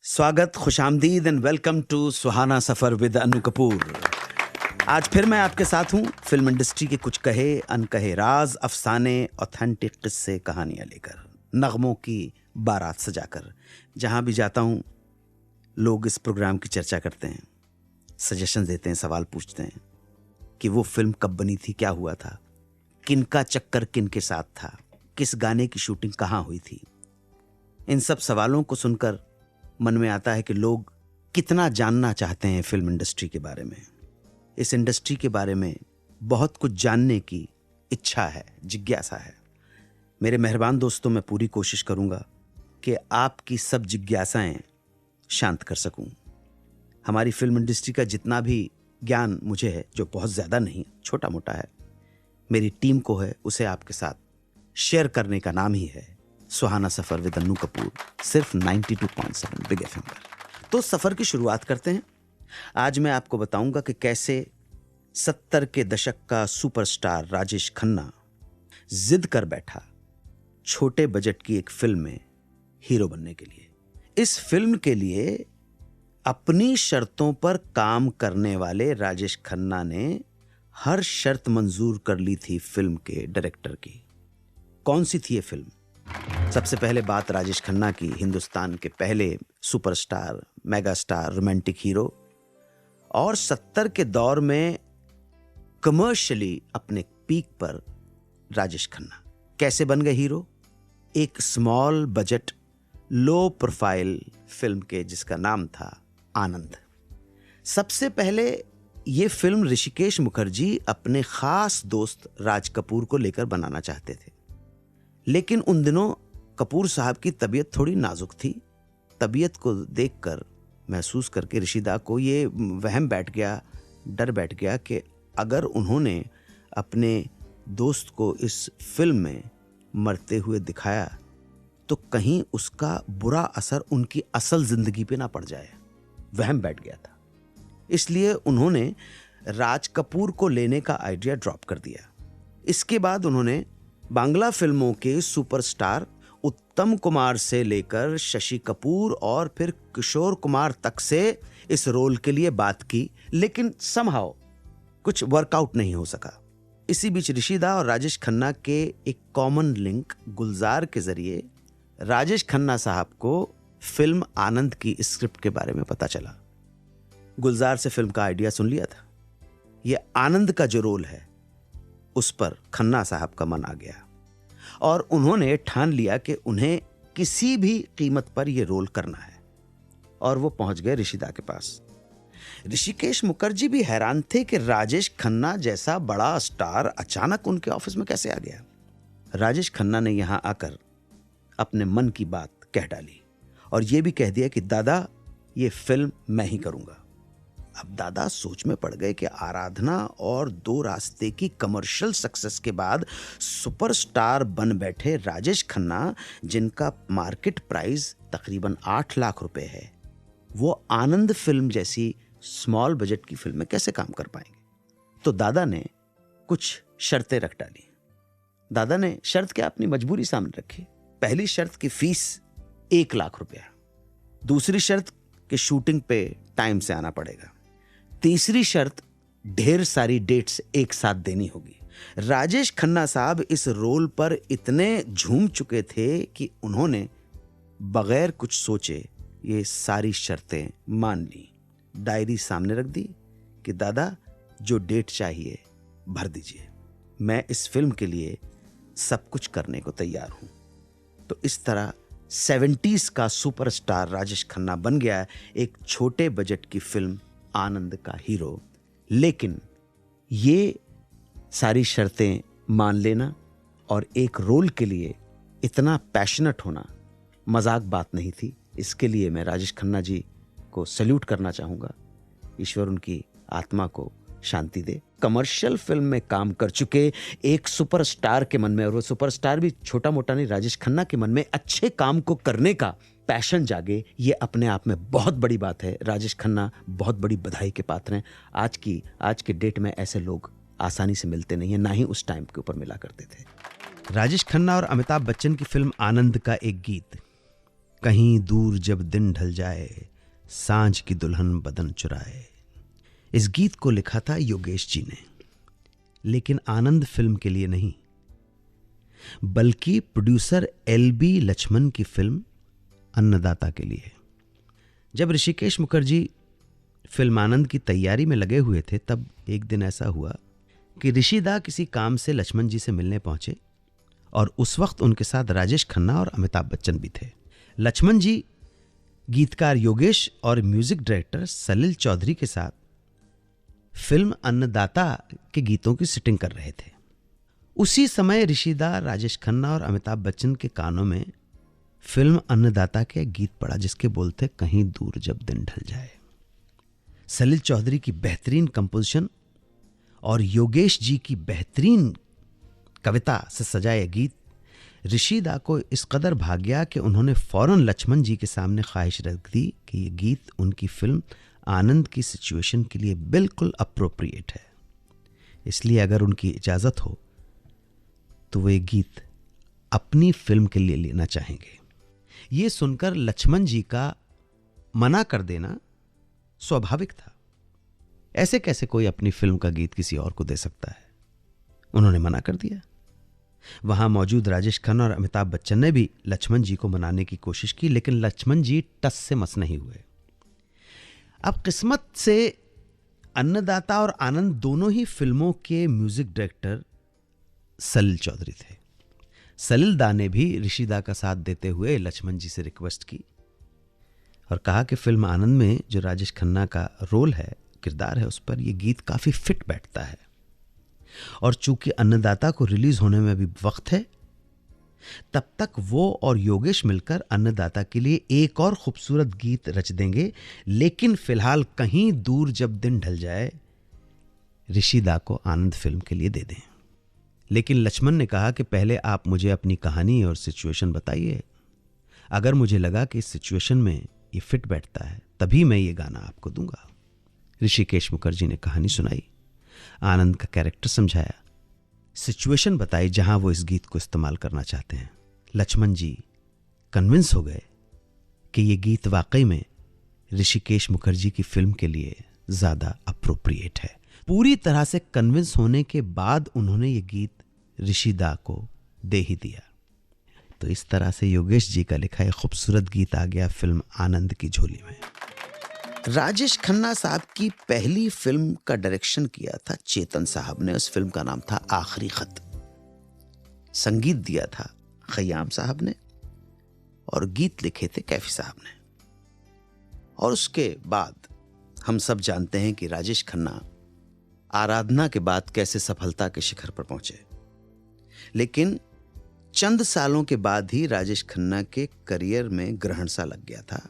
स्वागत, खुशामदीद and welcome to Suhana Safar with Annu Kapoor. आज फिर मैं आपके साथ हूँ फिल्म इंडस्ट्री के कुछ कहे अनकहे राज, अफसाने, ऑथेंटिक किस्से, कहानियाँ लेकर, नगमों की बारात सजाकर। जहाँ भी जाता हूँ लोग इस प्रोग्राम की चर्चा करते हैं, सजेशन देते हैं, सवाल पूछते हैं कि वो फिल्म कब बनी थी, क्या हुआ था, किन का चक्कर किन के साथ था, किस गाने की शूटिंग कहाँ हुई थी। इन सब सवालों को सुनकर मन में आता है कि लोग कितना जानना चाहते हैं फिल्म इंडस्ट्री के बारे में। इस इंडस्ट्री के बारे में बहुत कुछ जानने की इच्छा है, जिज्ञासा है। मेरे मेहरबान दोस्तों, मैं पूरी कोशिश करूंगा कि आपकी सब जिज्ञासाएं शांत कर सकूं। हमारी फिल्म इंडस्ट्री का जितना भी ज्ञान मुझे है, जो बहुत ज़्यादा नहीं, छोटा मोटा है, मेरी टीम को है, उसे आपके साथ शेयर करने का नाम ही है सुहाना सफ़र विद अनु कपूर, सिर्फ 92.7 बिग एफएम पर। तो सफ़र की शुरुआत करते हैं। आज मैं आपको बताऊंगा कि कैसे 70 के दशक का सुपरस्टार राजेश खन्ना जिद कर बैठा छोटे बजट की एक फिल्म में हीरो बनने के लिए। इस फिल्म के लिए अपनी शर्तों पर काम करने वाले राजेश खन्ना ने हर शर्त मंजूर कर ली थी फिल्म के डायरेक्टर की। कौन सी थी ये फिल्म? सबसे पहले बात राजेश खन्ना की, हिंदुस्तान के पहले superstar, mega star, romantic hero, और 70 के दौर में कमर्शियली अपने पीक पर राजेश खन्ना कैसे बन गए हीरो? एक small budget, low profile film के, जिसका नाम था आनंद। सबसे पहले ये फिल्म ऋषिकेश मुखर्जी अपने खास दोस्त राज कपूर को लेकर बनाना चाहते थे, लेकिन उन दिनों कपूर साहब की तबीयत थोड़ी नाजुक थी। तबीयत को देखकर, महसूस करके ऋषिदा को ये वहम बैठ गया, डर बैठ गया कि अगर उन्होंने अपने दोस्त को इस फिल्म में मरते हुए दिखाया तो कहीं उसका बुरा असर उनकी असल जिंदगी पे ना पड़ जाए। वहम बैठ गया था, इसलिए उन्होंने राज कपूर को लेने का आइडिया ड्रॉप कर दिया। इसके बाद उन्होंने बांग्ला फिल्मों के सुपरस्टार उत्तम कुमार से लेकर शशि कपूर और फिर किशोर कुमार तक से इस रोल के लिए बात की, लेकिन समहाउ कुछ वर्कआउट नहीं हो सका। इसी बीच ऋषिदा और राजेश खन्ना के एक कॉमन लिंक गुलजार के जरिए राजेश खन्ना साहब को फिल्म आनंद की स्क्रिप्ट के बारे में पता चला। गुलजार से फिल्म का आइडिया सुन लिया था। यह आनंद का जो रोल है उस पर खन्ना साहब का मन आ गया और उन्होंने ठान लिया कि उन्हें किसी भी कीमत पर यह रोल करना है, और वो पहुंच गए ऋषिदा के पास। ऋषिकेश मुखर्जी भी हैरान थे कि राजेश खन्ना जैसा बड़ा स्टार अचानक उनके ऑफिस में कैसे आ गया। राजेश खन्ना ने यहां आकर अपने मन की बात कह डाली और यह भी कह दिया कि दादा, ये फिल्म मैं ही करूंगा। अब दादा सोच में पड़ गए कि आराधना और दो रास्ते की कमर्शियल सक्सेस के बाद सुपरस्टार बन बैठे राजेश खन्ना, जिनका मार्केट प्राइस तकरीबन 8 लाख रुपए है, वो आनंद फिल्म जैसी स्मॉल बजट की फिल्म में कैसे काम कर पाएंगे। तो दादा ने कुछ शर्तें रख डाली। दादा ने शर्त क्या, अपनी मजबूरी सामने रखी। पहली शर्त की फीस 1 लाख रुपया, दूसरी शर्त कि शूटिंग पे टाइम से आना पड़ेगा, तीसरी शर्त ढेर सारी डेट्स एक साथ देनी होगी। राजेश खन्ना साहब इस रोल पर इतने झूम चुके थे कि उन्होंने बगैर कुछ सोचे ये सारी शर्तें मान ली। डायरी सामने रख दी कि दादा, जो डेट चाहिए भर दीजिए, मैं इस फिल्म के लिए सब कुछ करने को तैयार हूं। तो इस तरह 70s का सुपरस्टार राजेश खन्ना बन गया एक छोटे बजट की फिल्म आनंद का हीरो। लेकिन ये सारी शर्तें मान लेना और एक रोल के लिए इतना पैशनेट होना मजाक बात नहीं थी। इसके लिए मैं राजेश खन्ना जी को सैल्यूट करना चाहूँगा। ईश्वर उनकी आत्मा को शांति दे। कमर्शियल फिल्म में काम कर चुके एक सुपरस्टार के मन में, और वो सुपरस्टार भी छोटा मोटा नहीं, राजेश खन्ना के मन में अच्छे काम को करने का पैशन जागे, ये अपने आप में बहुत बड़ी बात है। राजेश खन्ना बहुत बड़ी बधाई के पात्र हैं। आज के डेट में ऐसे लोग आसानी से मिलते नहीं है, ना ही उस टाइम के ऊपर मिला करते थे। राजेश खन्ना और अमिताभ बच्चन की फिल्म आनंद का एक गीत कहीं दूर जब दिन ढल जाए, सांझ की दुल्हन बदन चुराए। इस गीत को लिखा था योगेश जी ने, लेकिन आनंद फिल्म के लिए नहीं, बल्कि प्रोड्यूसर एल.बी. लक्ष्मण की फिल्म अन्नदाता के लिए। जब ऋषिकेश मुखर्जी फिल्म आनंद की तैयारी में लगे हुए थे, तब एक दिन ऐसा हुआ कि ऋषिदा किसी काम से लक्ष्मण जी से मिलने पहुंचे और उस वक्त उनके साथ राजेश खन्ना और अमिताभ बच्चन भी थे। लक्ष्मण जी गीतकार योगेश और म्यूजिक डायरेक्टर सलिल चौधरी के साथ फिल्म अन्नदाता के गीतों की सेटिंग कर रहे थे। उसी समय ऋषिदा, राजेश खन्ना और अमिताभ बच्चन के कानों में फिल्म अन्नदाता के गीत पड़ा, जिसके बोल थे कहीं दूर जब दिन ढल जाए। सलिल चौधरी की बेहतरीन कंपोजिशन और योगेश जी की बेहतरीन कविता से सजा यह गीत ऋषिदा को इस कदर भाग गया कि उन्होंने फौरन लक्ष्मण जी के सामने ख्वाहिश रख दी कि यह गीत उनकी फिल्म आनंद की सिचुएशन के लिए बिल्कुल अप्रोप्रिएट है, इसलिए अगर उनकी इजाजत हो तो वे गीत अपनी फिल्म के लिए लेना चाहेंगे। यह सुनकर लक्ष्मण जी का मना कर देना स्वाभाविक था। ऐसे कैसे कोई अपनी फिल्म का गीत किसी और को दे सकता है? उन्होंने मना कर दिया। वहां मौजूद राजेश खन्ना और अमिताभ बच्चन ने भी लक्ष्मण जी को मनाने की कोशिश की, लेकिन लक्ष्मण जी टस से मस नहीं हुए। अब किस्मत से अन्नदाता और आनंद दोनों ही फिल्मों के म्यूजिक डायरेक्टर सलिल चौधरी थे। सलिल दा ने भी ऋषिदा का साथ देते हुए लक्ष्मण जी से रिक्वेस्ट की और कहा कि फिल्म आनंद में जो राजेश खन्ना का रोल है, किरदार है, उस पर यह गीत काफी फिट बैठता है और चूंकि अन्नदाता को रिलीज होने में अभी वक्त है, तब तक वो और योगेश मिलकर अन्नदाता के लिए एक और खूबसूरत गीत रच देंगे, लेकिन फिलहाल कहीं दूर जब दिन ढल जाए ऋषिदा को आनंद फिल्म के लिए दे दें। लेकिन लक्ष्मण ने कहा कि पहले आप मुझे अपनी कहानी और सिचुएशन बताइए, अगर मुझे लगा कि इस सिचुएशन में ये फिट बैठता है तभी मैं ये गाना आपको दूंगा। ऋषिकेश मुखर्जी ने कहानी सुनाई, आनंद का कैरेक्टर समझाया, सिचुएशन बताई जहां वो इस गीत को इस्तेमाल करना चाहते हैं। लक्ष्मण जी कन्विंस हो गए कि ये गीत वाकई में ऋषिकेश मुखर्जी की फिल्म के लिए ज्यादा अप्रोप्रिएट है। पूरी तरह से कन्विंस होने के बाद उन्होंने ये गीत ऋषिदा को दे ही दिया। तो इस तरह से योगेश जी का लिखा एक खूबसूरत गीत आ गया फिल्म आनंद की झोली में। राजेश खन्ना साहब की पहली फिल्म का डायरेक्शन किया था चेतन साहब ने। उस फिल्म का नाम था आखिरी खत। संगीत दिया था खयाम साहब ने और गीत लिखे थे कैफी साहब ने। और उसके बाद हम सब जानते हैं कि राजेश खन्ना आराधना के बाद कैसे सफलता के शिखर पर पहुंचे। लेकिन चंद सालों के बाद ही राजेश खन्ना के करियर में ग्रहण सा लग गया था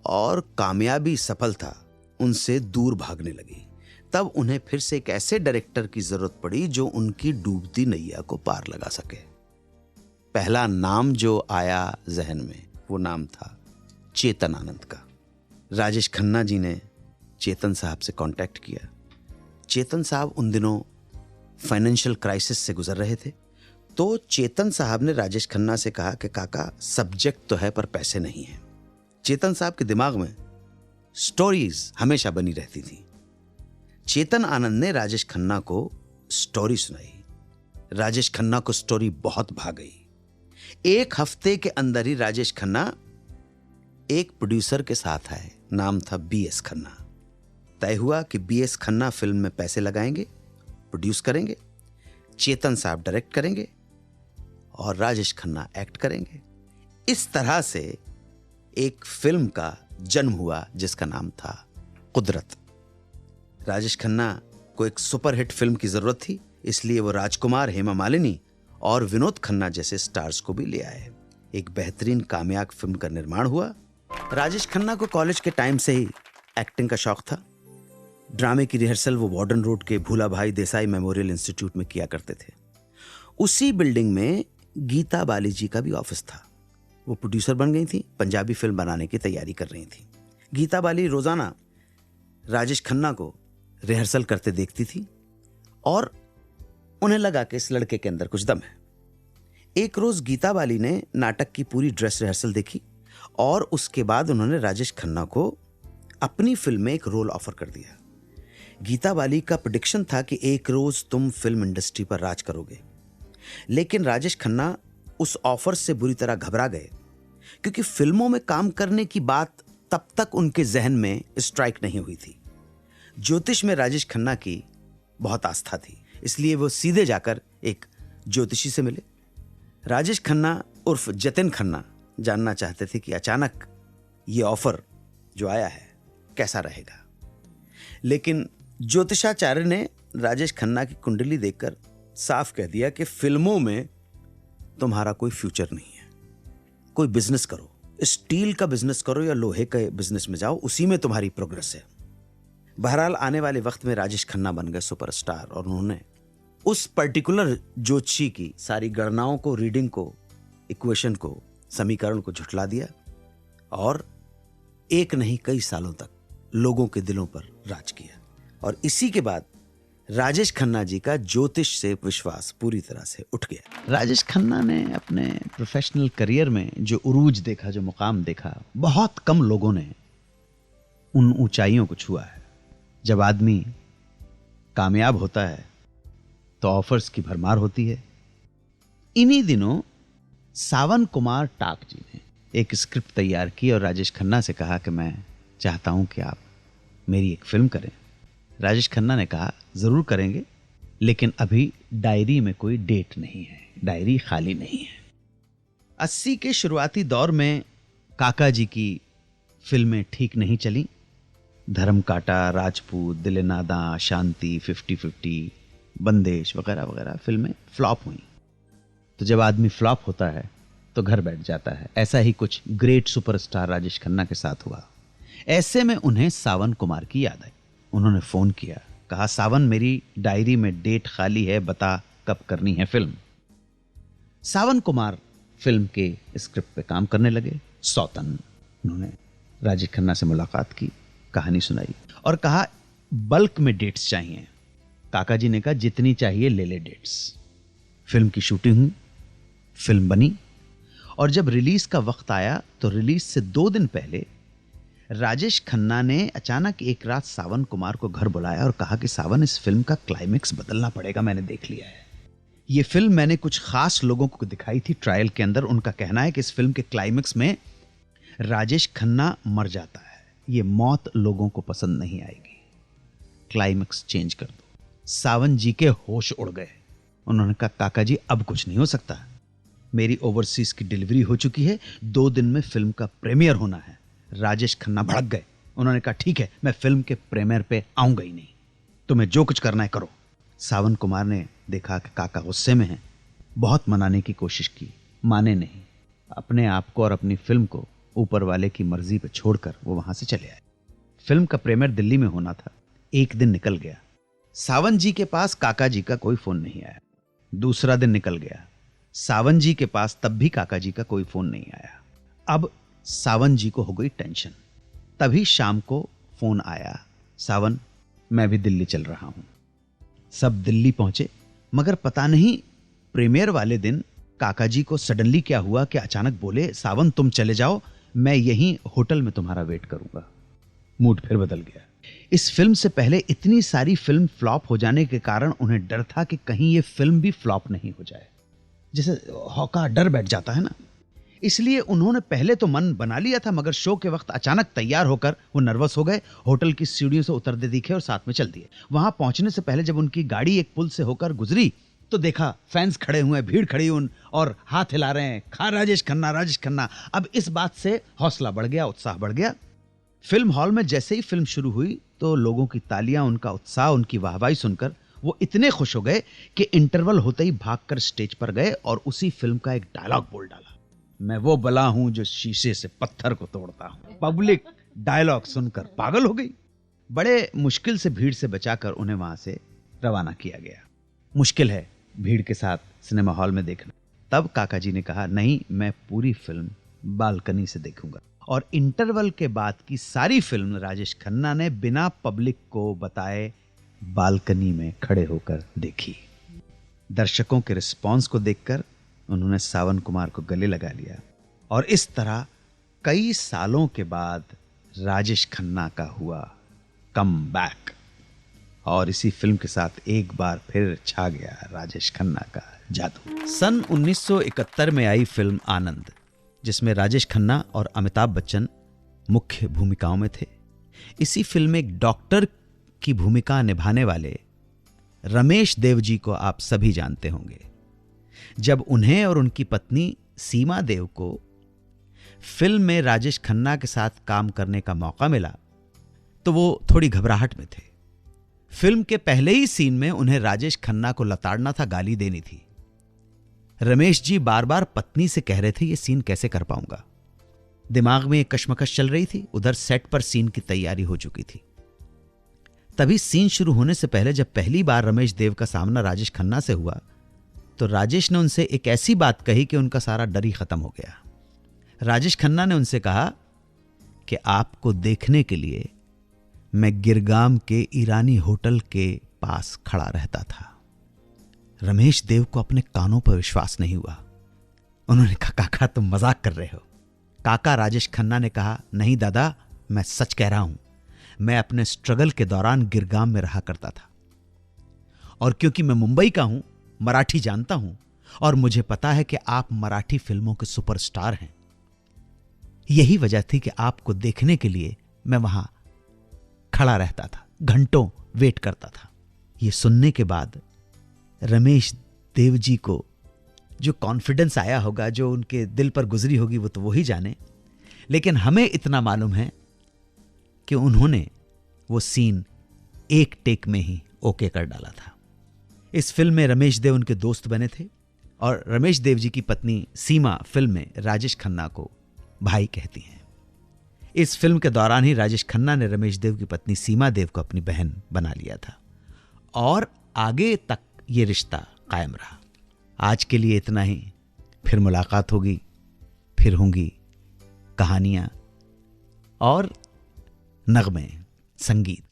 और कामयाबी, सफलता उनसे दूर भागने लगी। तब उन्हें फिर से एक ऐसे डायरेक्टर की जरूरत पड़ी जो उनकी डूबती नैया को पार लगा सके। पहला नाम जो आया जहन में वो नाम था चेतन आनंद का। राजेश खन्ना जी ने चेतन साहब से कांटेक्ट किया। चेतन साहब उन दिनों फाइनेंशियल क्राइसिस से गुजर रहे थे, तो चेतन साहब ने राजेश खन्ना से कहा कि काका सब्जेक्ट तो है पर पैसे नहीं है। चेतन साहब के दिमाग में स्टोरीज हमेशा बनी रहती थी। चेतन आनंद ने राजेश खन्ना को स्टोरी सुनाई। राजेश खन्ना को स्टोरी बहुत भा गई। एक हफ्ते के अंदर ही राजेश खन्ना एक प्रोड्यूसर के साथ आए, नाम था बी.एस. खन्ना। तय हुआ कि बी.एस. खन्ना फिल्म में पैसे लगाएंगे, प्रोड्यूस करेंगे, चेतन साहब डायरेक्ट करेंगे और राजेश खन्ना एक्ट करेंगे। इस तरह से एक फिल्म का जन्म हुआ जिसका नाम था कुदरत। राजेश खन्ना को एक सुपरहिट फिल्म की जरूरत थी, इसलिए वो राजकुमार, हेमा मालिनी और विनोद खन्ना जैसे स्टार्स को भी ले आए। एक बेहतरीन कामयाब फिल्म का निर्माण हुआ। राजेश खन्ना को कॉलेज के टाइम से ही एक्टिंग का शौक था। ड्रामे की रिहर्सल वो वार्डन रोड के भूला भाई देसाई मेमोरियल इंस्टीट्यूट में किया करते थे। उसी बिल्डिंग में गीता बाली जी का भी ऑफिस था। वो प्रोड्यूसर बन गई थी, पंजाबी फिल्म बनाने की तैयारी कर रही थी। गीता बाली रोजाना राजेश खन्ना को रिहर्सल करते देखती थी और उन्हें लगा कि इस लड़के के अंदर कुछ दम है। एक रोज गीता बाली ने नाटक की पूरी ड्रेस रिहर्सल देखी और उसके बाद उन्होंने राजेश खन्ना को अपनी फिल्म में एक रोल ऑफर कर दिया। गीता बाली का प्रेडिक्शन था कि एक रोज तुम फिल्म इंडस्ट्री पर राज करोगे, लेकिन राजेश खन्ना उस ऑफर से बुरी तरह घबरा गए, क्योंकि फिल्मों में काम करने की बात तब तक उनके जहन में स्ट्राइक नहीं हुई थी। ज्योतिष में राजेश खन्ना की बहुत आस्था थी, इसलिए वो सीधे जाकर एक ज्योतिषी से मिले। राजेश खन्ना उर्फ जतिन खन्ना जानना चाहते थे कि अचानक ये ऑफर जो आया है कैसा रहेगा, लेकिन ज्योतिषाचार्य ने राजेश खन्ना की कुंडली देखकर साफ कह दिया कि फिल्मों में तुम्हारा कोई फ्यूचर नहीं है, कोई बिजनेस करो, स्टील का बिजनेस करो या लोहे के बिजनेस में जाओ, उसी में तुम्हारी प्रोग्रेस है। बहरहाल आने वाले वक्त में राजेश खन्ना बन गए सुपरस्टार और उन्होंने उस पर्टिकुलर ज्योतिषी की सारी गणनाओं को, रीडिंग को, इक्वेशन को, समीकरण को झुठला दिया और एक नहीं कई सालों तक लोगों के दिलों पर राज किया। और इसी के बाद राजेश खन्ना जी का ज्योतिष से विश्वास पूरी तरह से उठ गया। राजेश खन्ना ने अपने प्रोफेशनल करियर में जो उरूज देखा, जो मुकाम देखा, बहुत कम लोगों ने उन ऊंचाइयों को छुआ है। जब आदमी कामयाब होता है तो ऑफर्स की भरमार होती है। इन्हीं दिनों सावन कुमार टाक जी ने एक स्क्रिप्ट तैयार की और राजेश खन्ना से कहा कि मैं चाहता हूं कि आप मेरी एक फिल्म करें। राजेश खन्ना ने कहा जरूर करेंगे, लेकिन अभी डायरी में कोई डेट नहीं है, डायरी खाली नहीं है। 80 के शुरुआती दौर में काका जी की फिल्में ठीक नहीं चली। धर्म काटा, राजपूत, दिल नादा, शांति, 50-50, बंदेश वगैरह वगैरह फिल्में फ्लॉप हुई। तो जब आदमी फ्लॉप होता है तो घर बैठ जाता है। ऐसा ही कुछ ग्रेट सुपरस्टार राजेश खन्ना के साथ हुआ। ऐसे में उन्हें सावन कुमार की याद आई। उन्होंने फोन किया, कहा सावन मेरी डायरी में डेट खाली है, बता कब करनी है फिल्म। सावन कुमार फिल्म के स्क्रिप्ट पे काम करने लगे। सौतन। उन्होंने राजेश खन्ना से मुलाकात की, कहानी सुनाई और कहा बल्क में डेट्स चाहिए। काका जी ने कहा जितनी चाहिए ले ले डेट्स। फिल्म की शूटिंग हुई, फिल्म बनी और जब रिलीज का वक्त आया तो रिलीज से 2 दिन पहले राजेश खन्ना ने अचानक एक रात सावन कुमार को घर बुलाया और कहा कि सावन, इस फिल्म का क्लाइमेक्स बदलना पड़ेगा, मैंने देख लिया है। ये फिल्म मैंने कुछ खास लोगों को दिखाई थी ट्रायल के अंदर। उनका कहना है कि इस फिल्म के क्लाइमेक्स में राजेश खन्ना मर जाता है। ये मौत लोगों को पसंद नहीं आएगी, क्लाइमेक्स चेंज कर दो। सावन जी के होश उड़ गए। उन्होंने कहा काका जी अब कुछ नहीं हो सकता, मेरी ओवरसीज की डिलीवरी हो चुकी है, 2 दिन में फिल्म का प्रीमियर होना है। राजेश खन्ना भड़क गए। उन्होंने कहा ठीक है, मैं फिल्म के प्रीमियर पे आऊंगा ही नहीं, तुम्हें जो कुछ करना है करो। सावन कुमार ने देखा कि काका गुस्से में हैं, बहुत मनाने की कोशिश की, माने नहीं। अपने आप को और अपनी फिल्म को ऊपर वाले की मर्जी पे छोड़कर वो वहां से चले आए। फिल्म का प्रीमियर दिल्ली में होना था। एक दिन निकल गया, सावन जी के पास काका जी का कोई फोन नहीं आया। दूसरा दिन निकल गया, सावन जी के पास तब भी काका जी का कोई फोन नहीं आया। अब सावन जी को हो गई टेंशन। तभी शाम को फोन आया, सावन मैं भी दिल्ली चल रहा हूं। सब दिल्ली पहुंचे, मगर पता नहीं प्रीमियर वाले दिन काका जी को सडनली क्या हुआ कि अचानक बोले सावन तुम चले जाओ, मैं यहीं होटल में तुम्हारा वेट करूंगा। मूड फिर बदल गया। इस फिल्म से पहले इतनी सारी फिल्म फ्लॉप हो जाने के कारण उन्हें डर था कि कहीं ये फिल्म भी फ्लॉप नहीं हो जाए। जैसे हौका डर बैठ जाता है ना, इसलिए उन्होंने पहले तो मन बना लिया था, मगर शो के वक्त अचानक तैयार होकर वो नर्वस हो गए। होटल की सीढ़ियों से उतरते दिखे और साथ में चल दिए। वहां पहुंचने से पहले जब उनकी गाड़ी एक पुल से होकर गुजरी तो देखा फैंस खड़े हुए, भीड़ खड़ी उन और हाथ हिला रहे हैं, खा राजेश खन्ना, राजेश खन्ना। अब इस बात से हौसला बढ़ गया, उत्साह बढ़ गया। फिल्म हॉल में जैसे ही फिल्म शुरू हुई तो लोगों की तालियां, उनका उत्साह, उनकी वाहवाही सुनकर वो इतने खुश हो गए कि इंटरवल होते ही भागकर स्टेज पर गए और उसी फिल्म का एक डायलॉग बोल डाला, मैं वो बला हूं जो शीशे से पत्थर को तोड़ता हूं। पब्लिक डायलॉग सुनकर पागल हो गई। बड़े मुश्किल से भीड़ से बचाकर उन्हें वहां से रवाना किया गया। मुश्किल है भीड़ के साथ सिनेमा हॉल में देखना। तब काका जी ने कहा नहीं, मैं पूरी फिल्म बालकनी से देखूंगा। और इंटरवल के बाद की सारी फिल्म राजेश खन्ना ने बिना पब्लिक को बताए बालकनी में खड़े होकर देखी। दर्शकों के रिस्पांस को देखकर उन्होंने सावन कुमार को गले लगा लिया और इस तरह कई सालों के बाद राजेश खन्ना का हुआ कम बैक, और इसी फिल्म के साथ एक बार फिर छा गया राजेश खन्ना का जादू। सन 1971 में आई फिल्म आनंद, जिसमें राजेश खन्ना और अमिताभ बच्चन मुख्य भूमिकाओं में थे। इसी फिल्म में एक डॉक्टर की भूमिका निभाने वाले रमेश देव जी को आप सभी जानते होंगे। जब उन्हें और उनकी पत्नी सीमा देव को फिल्म में राजेश खन्ना के साथ काम करने का मौका मिला तो वो थोड़ी घबराहट में थे। फिल्म के पहले ही सीन में उन्हें राजेश खन्ना को लताड़ना था, गाली देनी थी। रमेश जी बार बार पत्नी से कह रहे थे ये सीन कैसे कर पाऊंगा। दिमाग में एक कश्मकश चल रही थी, उधर सेट पर सीन की तैयारी हो चुकी थी। तभी सीन शुरू होने से पहले जब पहली बार रमेश देव का सामना राजेश खन्ना से हुआ तो राजेश ने उनसे एक ऐसी बात कही कि उनका सारा डर ही खत्म हो गया। राजेश खन्ना ने उनसे कहा कि आपको देखने के लिए मैं गिरगाम के ईरानी होटल के पास खड़ा रहता था। रमेश देव को अपने कानों पर विश्वास नहीं हुआ। उन्होंने कहा काका तुम मजाक कर रहे हो। काका राजेश खन्ना ने कहा नहीं दादा, मैं सच कह रहा हूं, मैं अपने स्ट्रगल के दौरान गिरगाम में रहा करता था, और क्योंकि मैं मुंबई का हूं, मराठी जानता हूं, और मुझे पता है कि आप मराठी फिल्मों के सुपरस्टार हैं। यही वजह थी कि आपको देखने के लिए मैं वहां खड़ा रहता था, घंटों वेट करता था। यह सुनने के बाद रमेश देव जी को जो कॉन्फिडेंस आया होगा, जो उनके दिल पर गुजरी होगी, वो तो वही जाने, लेकिन हमें इतना मालूम है कि उन्होंने वो सीन एक टेक में ही ओके कर डाला था। इस फिल्म में रमेश देव उनके दोस्त बने थे, और रमेश देव जी की पत्नी सीमा फिल्म में राजेश खन्ना को भाई कहती हैं। इस फिल्म के दौरान ही राजेश खन्ना ने रमेश देव की पत्नी सीमा देव को अपनी बहन बना लिया था, और आगे तक ये रिश्ता कायम रहा। आज के लिए इतना ही, फिर मुलाकात होगी, फिर होंगी कहानियां और नगमे, संगीत।